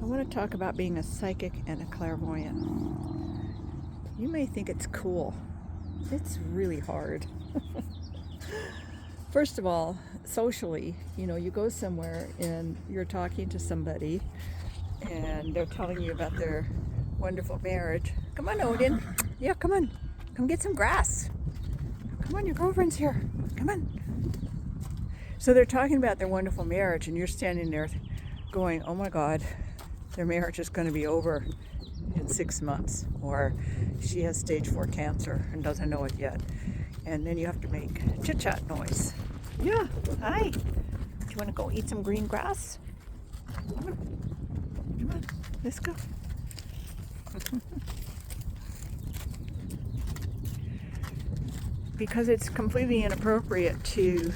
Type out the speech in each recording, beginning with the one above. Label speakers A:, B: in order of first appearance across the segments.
A: want to talk about being a psychic and a clairvoyant. You may think it's cool. It's really hard. First of all, socially, you go somewhere and you're talking to somebody and they're telling you about their wonderful marriage. Come on, Odin. Yeah, come on. Come get some grass. Come on, your girlfriend's here. Come on. So they're talking about their wonderful marriage and you're standing there going, oh my God, their marriage is going to be over in 6 months, or she has stage 4 cancer and doesn't know it yet. And then you have to make chit chat noise. Yeah, hi. Do you want to go eat some green grass? Come on, let's go. Because it's completely inappropriate to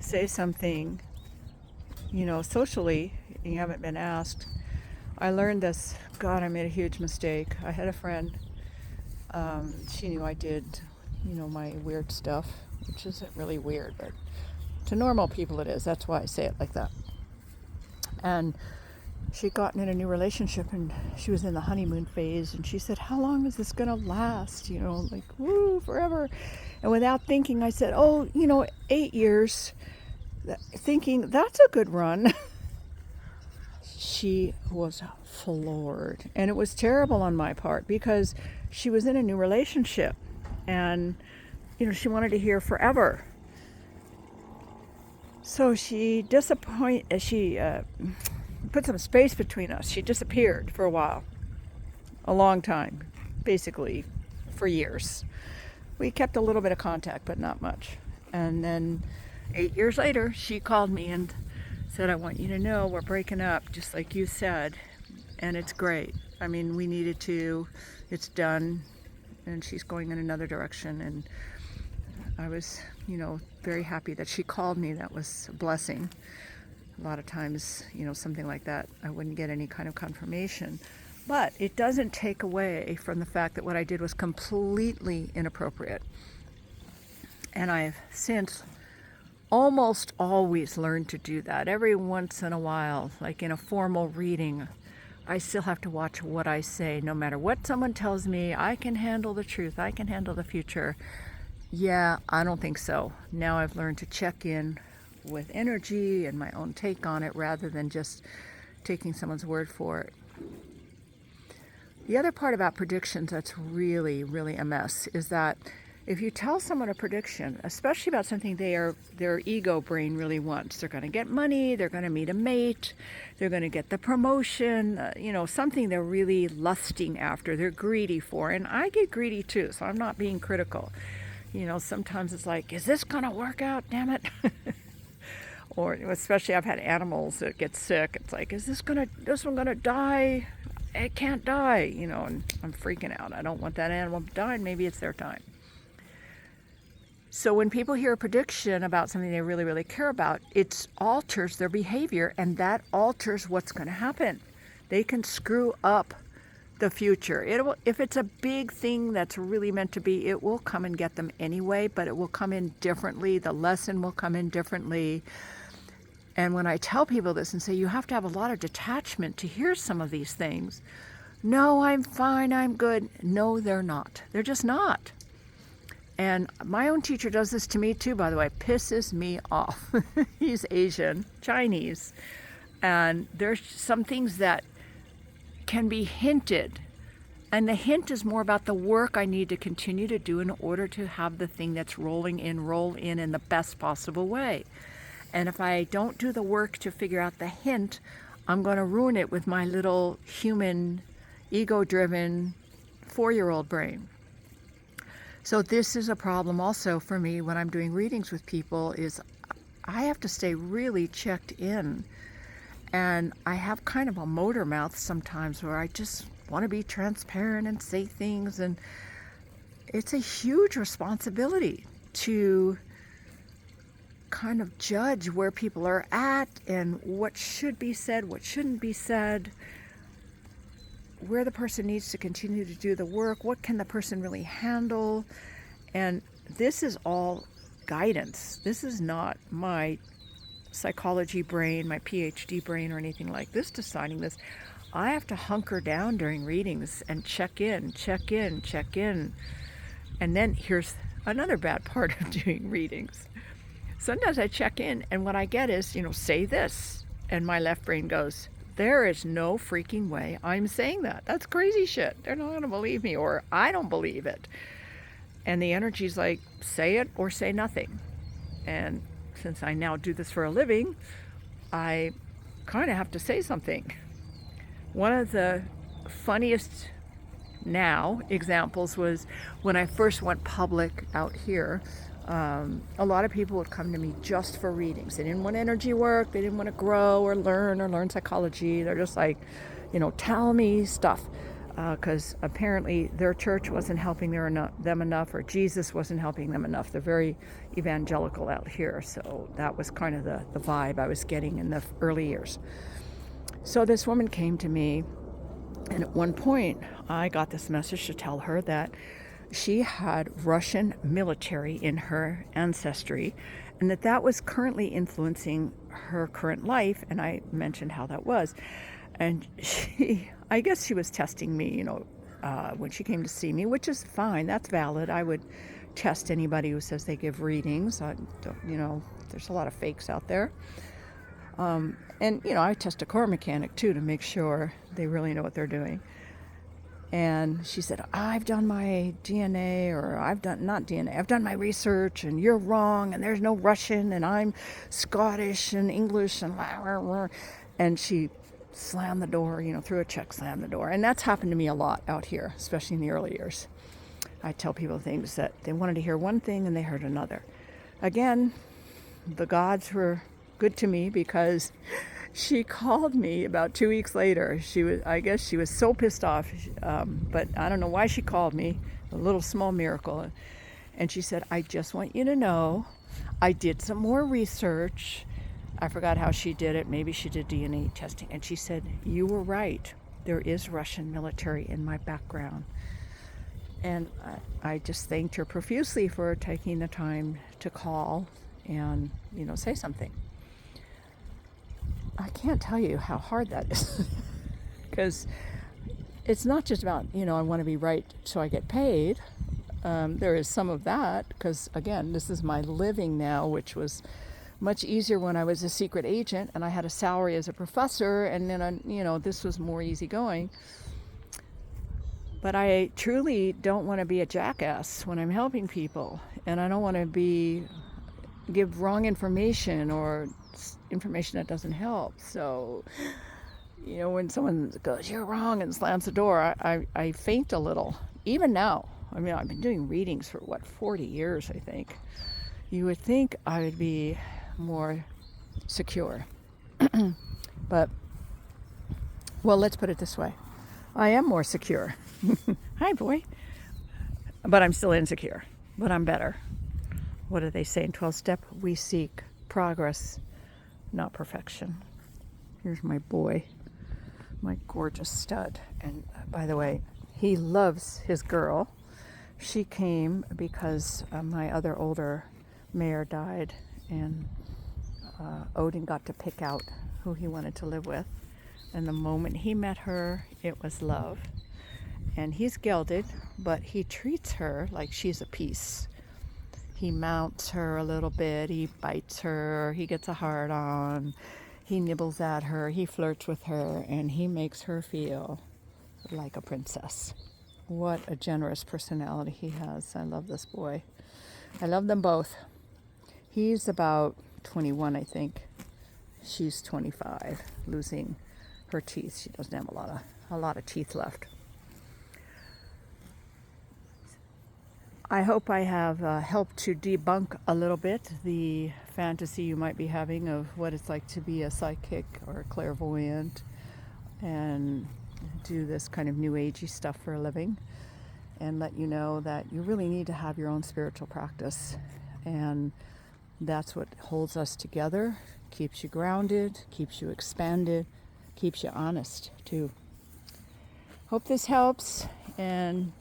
A: say something, socially, you haven't been asked. I learned this. God, I made a huge mistake. I had a friend. She knew I did, my weird stuff, which isn't really weird, but to normal people it is. That's why I say it like that. And she'd gotten in a new relationship and she was in the honeymoon phase. And she said, how long is this going to last? Like, woo, forever. And without thinking, I said, 8 years. Thinking, that's a good run. She was floored. And it was terrible on my part because she was in a new relationship and, she wanted to hear forever. So she put some space between us. She disappeared for a while, a long time, basically for years. We kept a little bit of contact, but not much. And then 8 years later, she called me and said, I want you to know we're breaking up, just like you said, and it's great. I mean, we needed to, it's done, and she's going in another direction. And I was, very happy that she called me. That was a blessing. A lot of times, something like that, I wouldn't get any kind of confirmation. But it doesn't take away from the fact that what I did was completely inappropriate. And I've since almost always learned to do that. Every once in a while, like in a formal reading, I still have to watch what I say. No matter what someone tells me, I can handle the truth, I can handle the future. Yeah, I don't think so. Now I've learned to check in with energy and my own take on it rather than just taking someone's word for it. The other part about predictions that's really, really a mess is that if you tell someone a prediction, especially about something their ego brain really wants, they're going to get money, they're going to meet a mate, they're going to get the promotion, something they're really lusting after, they're greedy for. And I get greedy too, so I'm not being critical. Sometimes it's like, is this going to work out, damn it? Or especially I've had animals that get sick. It's like, is this one going to die? It can't die, and I'm freaking out. I don't want that animal to die, and maybe it's their time. So when people hear a prediction about something they really, really care about, it alters their behavior, and that alters what's going to happen. They can screw up the future. If it's a big thing that's really meant to be, it will come and get them anyway, but it will come in differently. The lesson will come in differently. And when I tell people this and say, you have to have a lot of detachment to hear some of these things. No, I'm fine, I'm good. No, they're not. They're just not. And my own teacher does this to me too, by the way, pisses me off. He's Asian, Chinese. And there's some things that can be hinted. And the hint is more about the work I need to continue to do in order to have the thing that's roll in the best possible way. And if I don't do the work to figure out the hint, I'm going to ruin it with my little human, ego-driven 4-year-old brain. So this is a problem also for me when I'm doing readings with people is I have to stay really checked in. And I have kind of a motor mouth sometimes where I just want to be transparent and say things. And it's a huge responsibility to kind of judge where people are at and what should be said, what shouldn't be said, where the person needs to continue to do the work, what can the person really handle. And this is all guidance. This is not my psychology brain, my PhD brain, or anything like this deciding this. I have to hunker down during readings and check in. And then here's another bad part of doing readings. Sometimes I check in, and what I get is, say this. And my left brain goes, there is no freaking way I'm saying that. That's crazy shit. They're not going to believe me, or I don't believe it. And the energy's like, say it or say nothing. And since I now do this for a living, I kind of have to say something. One of the funniest now examples was when I first went public out here. A lot of people would come to me just for readings. They didn't want energy work. They didn't want to grow or learn psychology. They're just like, tell me stuff. Because apparently their church wasn't helping them enough, or Jesus wasn't helping them enough. They're very evangelical out here. So that was kind of the vibe I was getting in the early years. So this woman came to me, and at one point I got this message to tell her that she had Russian military in her ancestry, and that was currently influencing her current life. And I mentioned how that was. And I guess she was testing me, when she came to see me, which is fine. That's valid. I would test anybody who says they give readings. There's a lot of fakes out there. I test a car mechanic too to make sure they really know what they're doing. And she said, I've done my DNA, or I've done my research, and you're wrong, and there's no Russian, and I'm Scottish and English, and blah, blah, blah. And she slammed the door, threw a check, slammed the door. And that's happened to me a lot out here, especially in the early years. I tell people things that they wanted to hear one thing and they heard another. Again, the gods were good to me, because she called me about 2 weeks later. I guess she was so pissed off, but I don't know why she called me, a little small miracle. And she said, I just want you to know, I did some more research. I forgot how she did it. Maybe she did DNA testing. And she said, you were right. There is Russian military in my background. And I just thanked her profusely for taking the time to call and, say something. I can't tell you how hard that is. Because it's not just about, I want to be right so I get paid. There is some of that, because, again, this is my living now, which was much easier when I was a secret agent and I had a salary as a professor, and then, this was more easygoing. But I truly don't want to be a jackass when I'm helping people, and I don't want to give wrong information or information that doesn't help. So, when someone goes, you're wrong, and slams the door, I faint a little. Even now, I've been doing readings for 40 years, I think. You would think I would be more secure. But, well, let's put it this way. I am more secure. Hi, boy. But I'm still insecure. But I'm better. What do they say in 12-step? We seek progress, not perfection. Here's my boy, my gorgeous stud. And by the way, he loves his girl. She came because my other older mare died, and Odin got to pick out who he wanted to live with. And the moment he met her, it was love. And he's gelded, but he treats her like she's a piece. He mounts her a little bit, he bites her, he gets a hard on, he nibbles at her, he flirts with her, and he makes her feel like a princess. What a generous personality he has. I love this boy. I love them both. He's about 21, I think. She's 25, losing her teeth. She doesn't have a lot of teeth left. I hope I have helped to debunk a little bit the fantasy you might be having of what it's like to be a psychic or a clairvoyant and do this kind of new agey stuff for a living, and let you know that you really need to have your own spiritual practice, and that's what holds us together, keeps you grounded, keeps you expanded, keeps you honest too. Hope this helps, and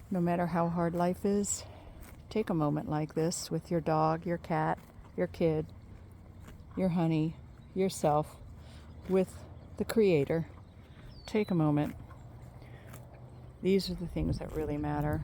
A: no matter how hard life is, take a moment like this with your dog, your cat, your kid. your honey, yourself with the Creator. Take a moment. These are the things that really matter.